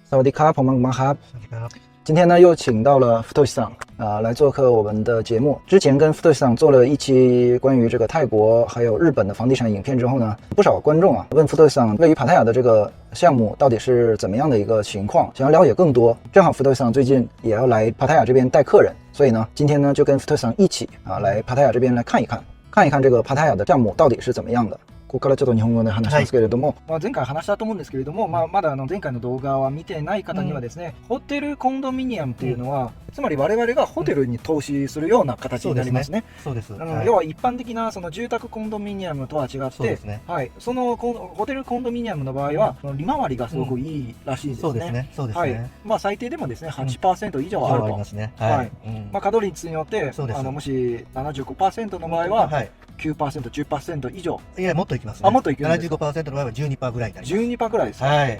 สวัสดีครับผมมังครับสวัสดีครับ今天呢又请到了福特桑来做客我们的节目。之前跟福特桑做了一期关于这个泰国还有日本的房地产影片之后呢，不少观众问福特桑位于帕塔亚的这个项目到底是怎么样的一个情况，想要了解更多。正好福特桑最近也要来帕塔亚这邊帶客人，所以呢今天呢就跟福特桑一起來帕塔亚這邊來看一看這個帕塔亞的項目到底是怎麼樣的。ここからちょっと日本語で話しますけれども、前回話したと思うんですけれども、まだ前回の動画は見てない方にはですね、ホテルコンドミニアムっていうのは、つまり我々がホテルに投資するような形になりますね。そうです。要は一般的なその住宅コンドミニアムとは違って、はい、そのホテルコンドミニアムの場合は利回りがすごくいいらしいですね。そうですね。そうですね。はい、最低でもですね 8% 以上あると。ありますね。はい。稼働率によってもし 75% の場合は 9%、10% 以上。いやもっといきますね。もっといきます。75% の場合は 12% ぐらいになります。12% ぐらいですか。はい。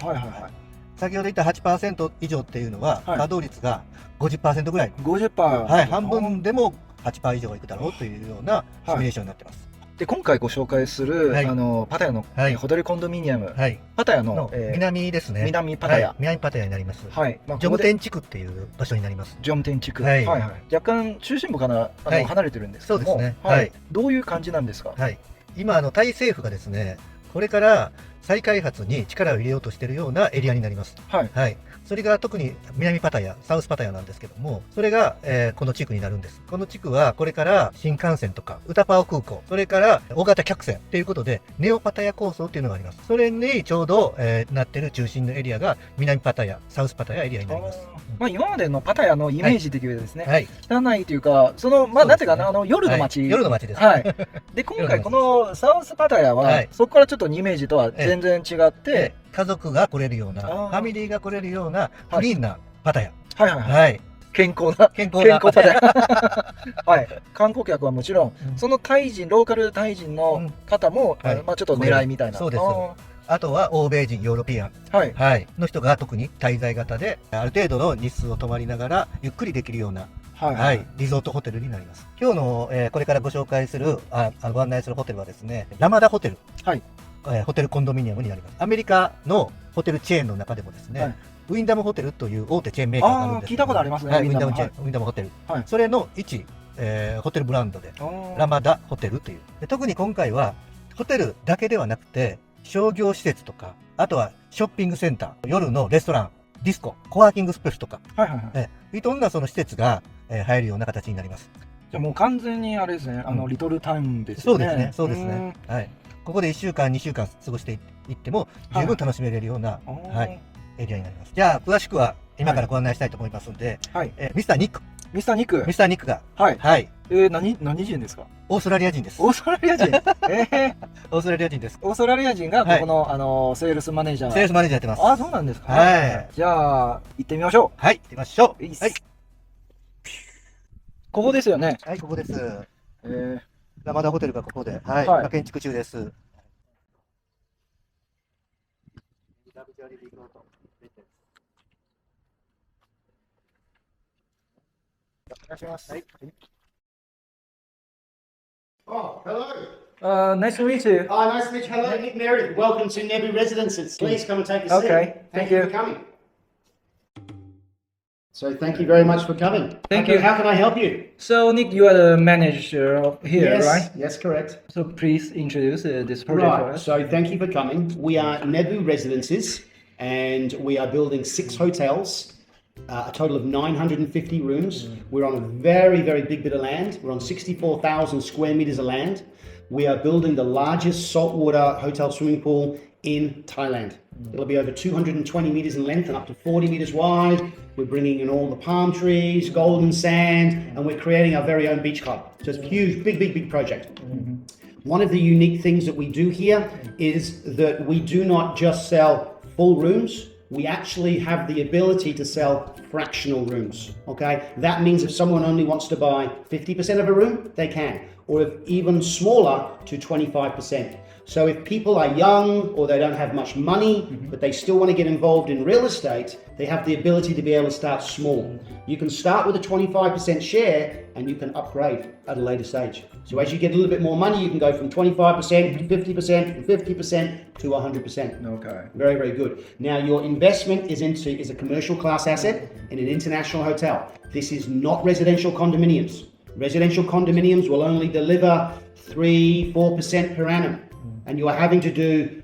先ほど言った 8% 以上っていうのは稼働率が 50% ぐらい。50%。はい。半分でも 8% 以上はいくだろうというようなシミュレーションになってます。で今回ご紹介するパタヤのホテルコンドミニアム、パタヤの南ですね。南パタヤ。南パタヤになります。ジョムテン地区っていう場所になります。ジョムテン地区。若干中心部から離れてるんですけども、そうですね。どういう感じなんですか。今タイ政府がですね、これから再開発に力を入れようとしているようなエリアになります。それが特に南パタヤ、サウスパタヤなんですけども、それが、この地区になるんです。この地区はこれから新幹線とかウタパオ空港、それから大型客船ということでネオパタヤ構想っていうのがあります。それにちょうど、なってる中心のエリアが南パタヤ、サウスパタヤエリアになります。今までのパタヤのイメージ的にですね、汚いというか、そのなんていうかな、夜の街。夜の街です。で今回このサウスパタヤは、そこからちょっとイメージとは全然違って、家族が来れるような、ファミリーが来れるようなクリーンなパタヤ。健康パタヤ。観光客はもちろん、そのタイ人、ローカルタイ人の方も、ちょっと狙いみたいな。そうです。あとは欧米人、ヨーロピアンの人が特に滞在型で、ある程度の日数を泊まりながら、ゆっくりできるような、リゾートホテルになります。今日のこれからご紹介する、ご案内するホテルはですね、ラマダホテル。ホテルコンドミニアムになります。アメリカのホテルチェーンの中でもですね、ウィンダムホテルという大手チェーンメーカーがあるんです。聞いたことありますね。ウィンダムホテル。それの一ホテルブランドで、ラマダホテルという。特に今回は、ホテルだけではなくて、商業施設とか、あとはショッピングセンター、夜のレストラン、ディスコ、コワーキングスペースとか、いろんなその施設が入るような形になります。じゃあもう完全にあれですね、リトルタウンですよね。そうですね、そうですね。ここで1週間、2週間過ごしていっても十分楽しめれるような、エリアになります。じゃあ、詳しくは今からご案内したいと思いますので、ミスターニック。ミスターニックが、何人ですか。オーストラリア人です。オーストラリア人。オーストラリア人です。オーストラリア人がここのセールスマネージャー。セールスマネージャーやってます。あ、そうなんですか。じゃあ行ってみましょう。行ってみましょう。ここですよね。ここです。ラマダホテルがここで、建築中です。お願いします。Oh, hello. Nice to meet you. Nice to meet you. Hello, Nick Merritt. Welcome to Nebu Residences. Please come and take a seat. Okay, thank you for coming. So thank you very much for coming. Thank you. How can I help you? So Nick, you are the manager here, right? Yes, correct. So please introduce this project for us. So thank you for coming. We are Nebu Residences, and we are building 6 hotels. A total of 950 rooms. We're on a very, very big bit of land. We're on 64,000 square meters of land. We are building the largest saltwater hotel swimming pool in Thailand. It'll be over 220 meters in length and up to 40 meters wide. We're bringing in all the palm trees, golden sand, and we're creating our very own beach club. So it's a huge, big project. One of the unique things that we do here is that we do not just sell full rooms. We actually have the ability to sell fractional rooms, okay? That means if someone only wants to buy 50% of a room, they can. or if even smaller to 25%. So if people are young or they don't have much money, but they still want to get involved in real estate, they have the ability to be able to start small. You can start with a 25% share and you can upgrade at a later stage. So as you get a little bit more money, you can go from 25% to 50%, from 50% to 100%. Okay. Very, very good. Now your investment is a commercial class asset in an international hotel. This is not residential condominiums. Residential condominiums will only deliver 3-4% per annum. And you are having to do,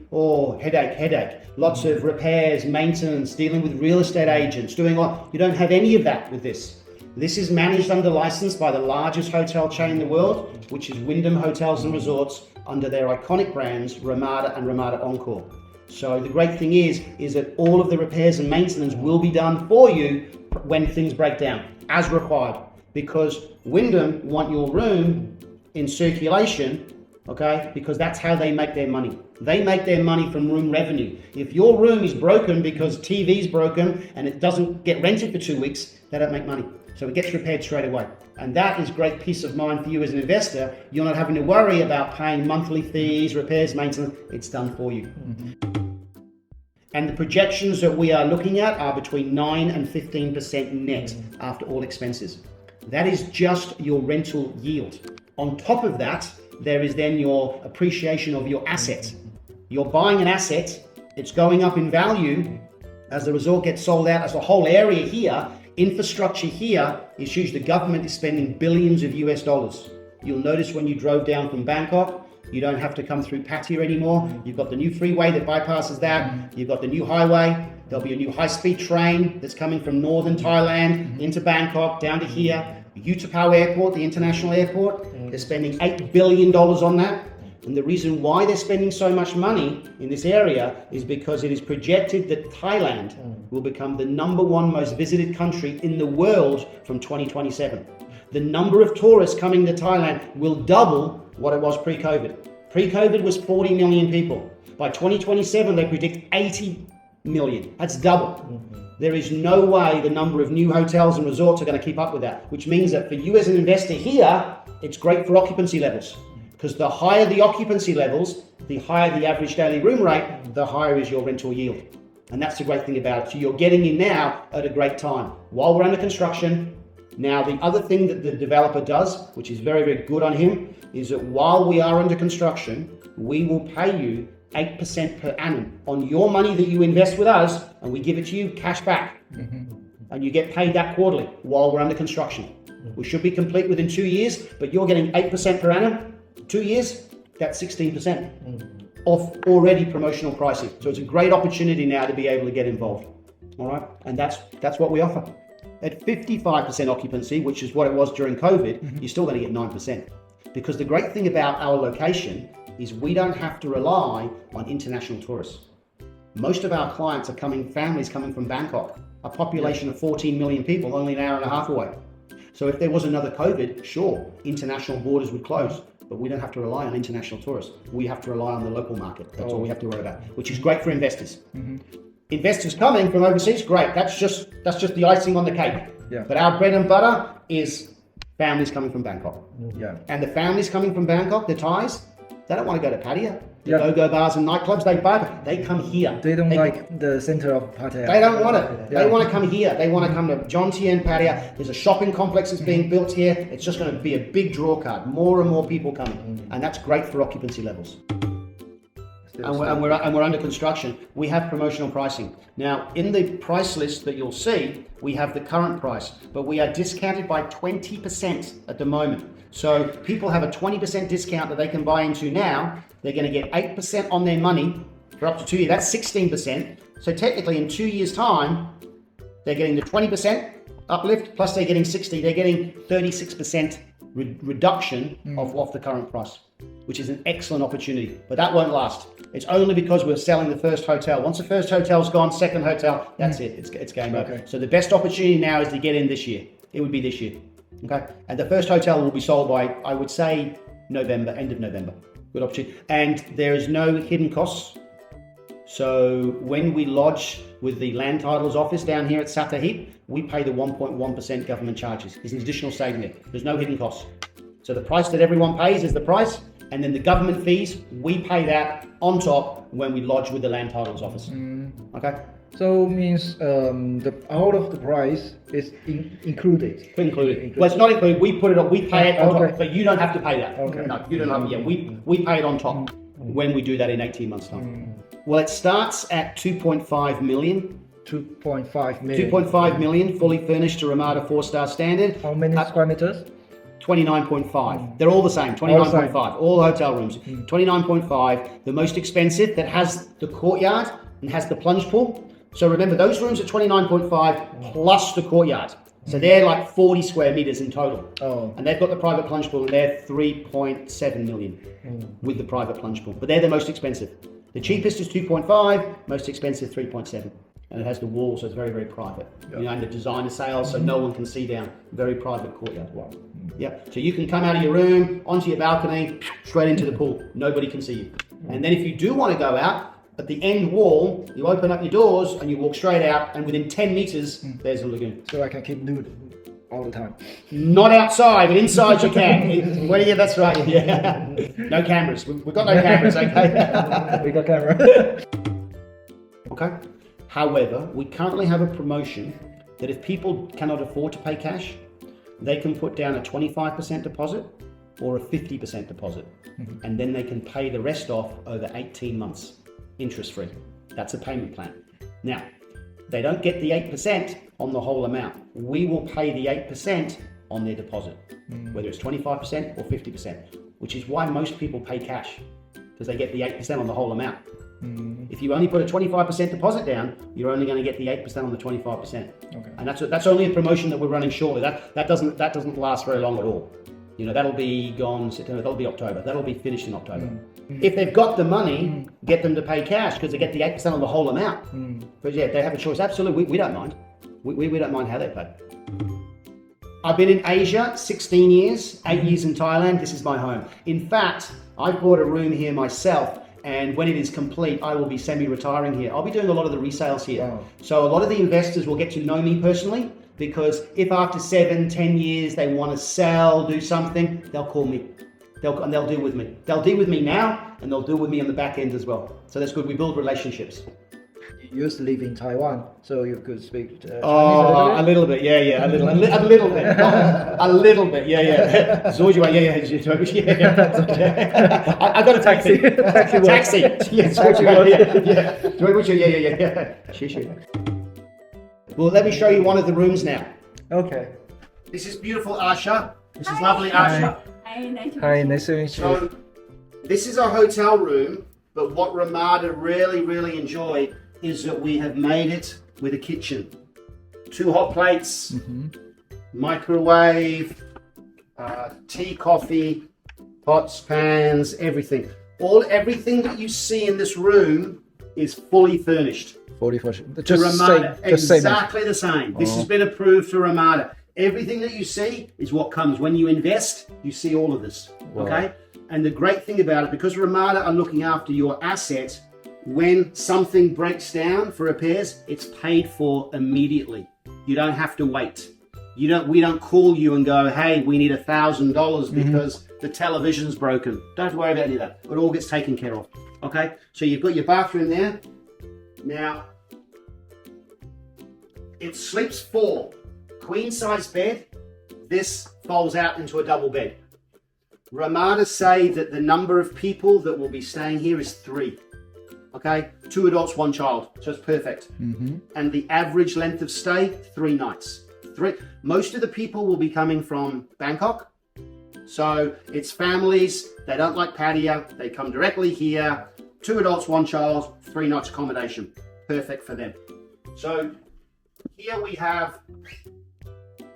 headache, lots of repairs, maintenance, dealing with real estate agents, you don't have any of that with this. This is managed under license by the largest hotel chain in the world, which is Wyndham Hotels and Resorts, under their iconic brands, Ramada and Ramada Encore. So the great thing is that all of the repairs and maintenance will be done for you when things break down, as required. Because Wyndham want your room in circulation, okay, because that's how they make their money. They make their money from room revenue. If your room is broken because TV's broken and it doesn't get rented for 2 weeks, they don't make money. So it gets repaired straight away. And that is great peace of mind for you as an investor. You're not having to worry about paying monthly fees, repairs, maintenance. It's done for you. And the projections that we are looking at are between 9 and 15% net after all expenses. That is just your rental yield. On top of that, there is then your appreciation of your asset. You're buying an asset, it's going up in value as the resort gets sold out, as the whole area here, infrastructure here is huge. The government is spending billions of US dollars. You'll notice when you drove down from Bangkok, you don't have to come through Pattaya anymore. You've got the new freeway that bypasses that. You've got the new highway. There'll be a new high-speed train that's coming from northern Thailand into Bangkok, down to here. Utapao Airport, the international airport, they're spending $8 billion on that. And the reason why they're spending so much money in this area is because it is projected that Thailand will become the #1 most visited country in the world from 2027. The number of tourists coming to Thailand will double what it was pre-COVID. Pre-COVID was 40 million people. By 2027, they predict 80 million. That's double. There is no way the number of new hotels and resorts are going to keep up with that, which means that for you as an investor here, it's great for occupancy levels. Because the higher the occupancy levels, the higher the average daily room rate, the higher is your rental yield. And that's the great thing about it. So you're getting in now at a great time. While we're under construction, now the other thing that the developer does, which is very, very good on him, is that while we are under construction, we will pay you 8% per annum on your money that you invest with us, and we give it to you cash back. And you get paid that quarterly while we're under construction. We should be complete within 2 years, but you're getting 8% per annum. 2 years, that's 16% off already promotional pricing. So it's a great opportunity now to be able to get involved. All right, and that's what we offer. At 55% occupancy, which is what it was during COVID, you're still going to get 9%. Because the great thing about our location is we don't have to rely on international tourists. Most of our clients are families coming from Bangkok, a population of 14 million people, only an hour and a half away. So if there was another COVID, sure, international borders would close, but we don't have to rely on international tourists. We have to rely on the local market. That's all we have to worry about, which is great for investors. Investors coming from overseas, great. That's just the icing on the cake. Yeah. But our bread and butter is families coming from Bangkok. Yeah. And the families coming from Bangkok, the Thais, they don't want to go to Pattaya. The Yeah. go-go bars and nightclubs, they come here. They don't like the center of Pattaya. They don't want it. Yeah. They want to come here. They want to come to Jomtien, Pattaya. There's a shopping complex that's being built here. It's just going to be a big draw card. More and more people coming. And that's great for occupancy levels. And we're under construction. We have promotional pricing. Now, in the price list that you'll see, we have the current price, but we are discounted by 20% at the moment. So people have a 20% discount that they can buy into now. They're going to get 8% on their money for up to 2 years. That's 16%. So technically in 2 years' time, they're getting the 20% uplift, plus they're getting 60. They're getting 36% reduction of the current price, which is an excellent opportunity, but that won't last. It's only because we're selling the first hotel. Once the first hotel's gone, second hotel, that's it. It's game over. Okay. So the best opportunity now is to get in this year. It would be this year. Okay. And the first hotel will be sold by, I would say, November, end of November. Good opportunity. And there is no hidden costs. So when we lodge with the land titles office down here at Sattahip, we pay the 1.1% government charges. There's an additional saving there. There's no hidden costs. So the price that everyone pays is the price, and then the government fees, we pay that on top when we lodge with the land titles office. Okay? So means the out of the price is included. Included. Well, it's not included. We put it on. We pay it on Okay. top, but you don't have to pay that. Okay. No, you don't have. Yeah, we pay it on top when we do that in 18 months' time. Well, it starts at 2.5 million. 2.5 million. 2.5 million, fully furnished to Ramada 4-star standard. How many square meters? 29.5. They're all the same. 29.5. All hotel rooms. 29.5. The most expensive that has the courtyard and has the plunge pool. So remember, those rooms are 29.5 plus the courtyard. So they're like 40 square meters in total. Oh. And they've got the private plunge pool, and they're 3.7 million with the private plunge pool. But they're the most expensive. The cheapest is 2.5, most expensive 3.7. And it has the wall, so it's very, very private. You know, and the designer sales, so no one can see down. Very private courtyard. Wow. Yeah. So you can come out of your room, onto your balcony, straight into the pool. Nobody can see you. And then if you do want to go out, at the end wall, you open up your doors and you walk straight out, and within 10 meters, there's a lagoon. So I can keep nude all the time. Not outside, but inside you can. Well, yeah, that's right. Yeah. No cameras. We've got no cameras, okay? We got camera. Okay. However, we currently have a promotion that if people cannot afford to pay cash, they can put down a 25% deposit or a 50% deposit, and then they can pay the rest off over 18 months, interest-free. That's a payment plan. Now, they don't get the 8% on the whole amount. We will pay the 8% on their deposit, whether it's 25% or 50%, which is why most people pay cash, because they get the 8% on the whole amount. If you only put a 25% deposit down, you're only going to get the 8% on the 25%. Okay. And that's only a promotion that we're running shortly. That doesn't last very long at all. You know, that'll be gone September, that'll be October. That'll be finished in October. If they've got the money, get them to pay cash because they get the 8% on the whole amount. But yeah, they have a choice. Absolutely, we don't mind. We don't mind how they pay. I've been in Asia 16 years, 8 years in Thailand. This is my home. In fact, I bought a room here myself. And when it is complete, I will be semi-retiring here. I'll be doing a lot of the resales here. Wow. So a lot of the investors will get to know me personally, because if after 7, 10 years they want to sell, do something, they'll call me. They'll deal with me. They'll deal with me now, and they'll deal with me on the back end as well. So that's good. We build relationships. You used to live in Taiwan, so you could speak Chinese a little bit, yeah, a little bit, a little bit, yeah. Zojua, yeah. I got a taxi. Taxi. Yeah. Well, let me show you one of the rooms now. Okay. This is beautiful Asha. This is lovely Asha. Hi, nice to meet you. So, this is our hotel room, but what Ramada really enjoy is that we have made it with a kitchen. 2 hot plates, microwave, tea, coffee, pots, pans, everything. Everything that you see in this room is fully furnished. Fully furnished. Exactly the same. This has been approved for Ramada. Everything that you see is what comes. When you invest, you see all of this, okay? And the great thing about it, because Ramada are looking after your asset, when something breaks down for repairs, it's paid for immediately. You don't have to wait. We don't call you and go, hey, we need $1,000 because the television's broken. Don't have to worry about any of that. It all gets taken care of. Okay? So you've got your bathroom there. Now, it sleeps 4. Queen size bed. This folds out into a double bed. Ramada say that the number of people that will be staying here is 3. Okay, 2 adults, 1 child, so it's perfect. And the average length of stay, 3 nights. 3. Most of the people will be coming from Bangkok, so it's families. They don't like patio. They come directly here. 2 adults, 1 child, 3 nights accommodation. Perfect for them. So here we have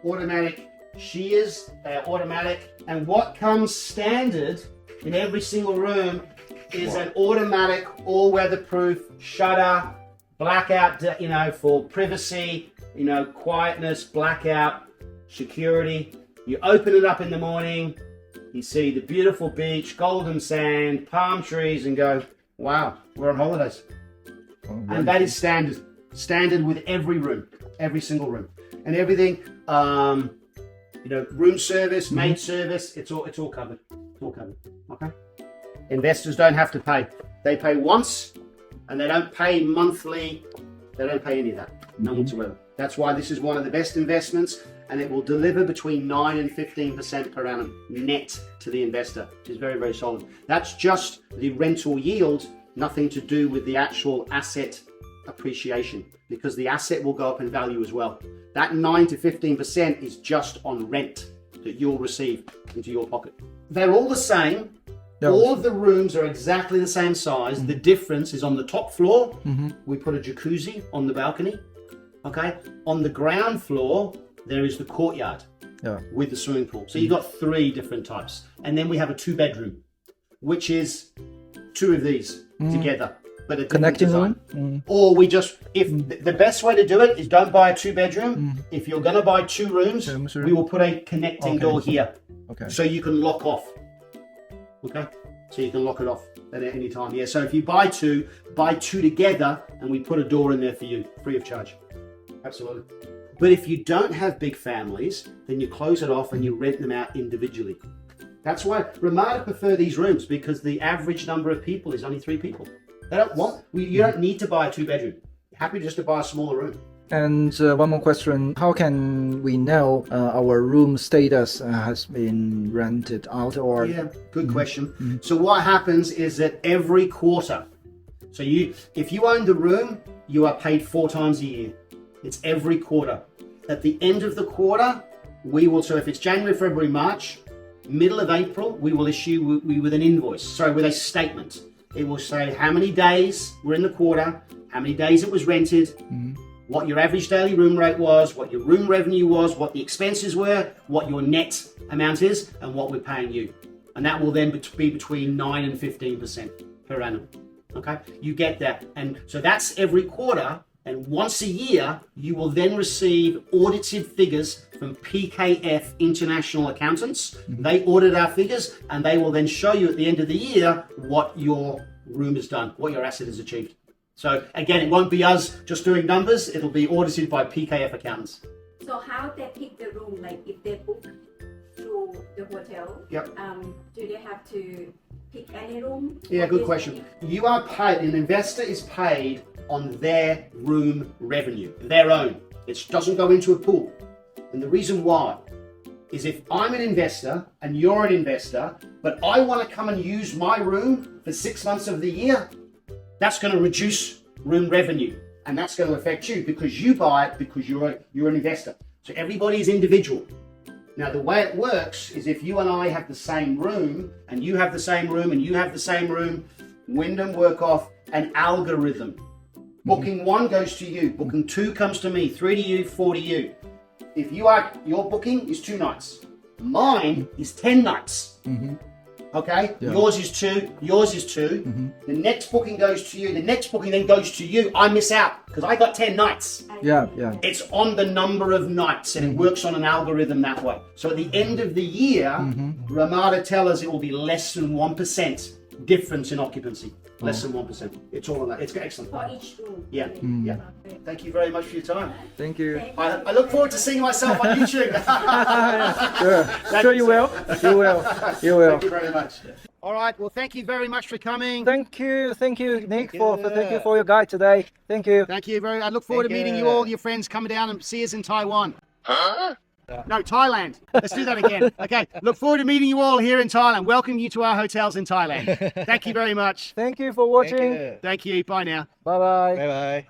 automatic shears. They're automatic, and what comes standard in every single room is an automatic, all-weather-proof shutter, blackout, for privacy, quietness, blackout, security. You open it up in the morning, you see the beautiful beach, golden sand, palm trees, and go, wow, we're on holidays. And that is standard with every room, every single room. And everything, room service, maid service, it's all covered. It's all covered. Okay. Investors don't have to pay. They pay once, and they don't pay monthly. They don't pay any of that, none whatsoever. That's why this is one of the best investments, and it will deliver between 9 and 15% per annum net to the investor, which is very, very solid. That's just the rental yield, nothing to do with the actual asset appreciation, because the asset will go up in value as well. That 9 to 15% is just on rent that you'll receive into your pocket. They're all the same. All of the rooms are exactly the same size. The difference is on the top floor, we put a jacuzzi on the balcony. Okay. On the ground floor, there is the courtyard with the swimming pool. So you've got 3 different types. And then we have a 2-bedroom, which is 2 of these together. But a Connecting design. room? Or we just, if the best way to do it is don't buy a 2-bedroom. If you're going to buy 2 rooms, we will put a connecting door here. Okay. So you can lock off. Okay. So you can lock it off at any time. Yeah. So if you buy 2 together, and we put a door in there for you, free of charge. Absolutely. But if you don't have big families, then you close it off and you rent them out individually. That's why Ramada prefer these rooms, because the average number of people is only 3 people. They don't want, you don't need to buy a 2-bedroom. You're happy just to buy a smaller room. And one more question, how can we know our room status has been rented out or? Yeah, good question. So what happens is that every quarter, so if you own the room, you are paid 4 times a year. It's every quarter. At the end of the quarter, so if it's January, February, March, middle of April, we will issue with an invoice, with a statement. It will say how many days were in the quarter, how many days it was rented, what your average daily room rate was, what your room revenue was, what the expenses were, what your net amount is, and what we're paying you. And that will then be between 9 and 15% per annum. Okay, you get that. And so that's every quarter. And once a year, you will then receive audited figures from PKF International Accountants. They audit our figures, and they will then show you at the end of the year what your room has done, what your asset has achieved. So again, it won't be us just doing numbers. It'll be audited by PKF accountants. So how they pick the room? Like if they book through the hotel, do they have to pick any room? Yeah, good question. You are paid, an investor is paid on their room revenue, their own. It doesn't go into a pool. And the reason why is if I'm an investor and you're an investor, but I want to come and use my room for 6 months of the year, that's going to reduce room revenue, and that's going to affect you because you buy it because you're an investor. So everybody is individual. Now the way it works is if you and I have the same room, and you have the same room, and you have the same room, Wyndham work off an algorithm. Booking 1 goes to you, booking 2 comes to me, 3 to you, 4 to you. If your booking is 2 nights, mine is 10 nights. Okay, yours is 2, yours is 2. The next booking goes to you, the next booking then goes to you. I miss out because I got 10 nights. Yeah. It's on the number of nights, and it works on an algorithm that way. So at the end of the year, Ramada tell us it will be less than 1% difference in occupancy. Less than 1%. It's all on that. It's excellent. For each room. Yeah. Thank you very much for your time. Thank you. I look forward to seeing myself on YouTube. Sure you will. You will. Thank you very much. All right. Well, thank you very much for coming. Thank you, Nick, thank you for your guide today. Thank you. Thank you very. I look forward to meeting you all, your friends, coming down and see us in Taiwan. No, Thailand. Let's do that again. Okay. Look forward to meeting you all here in Thailand. Welcome you to our hotels in Thailand. Thank you very much. Thank you for watching. Thank you. Bye now. Bye-bye. Bye bye.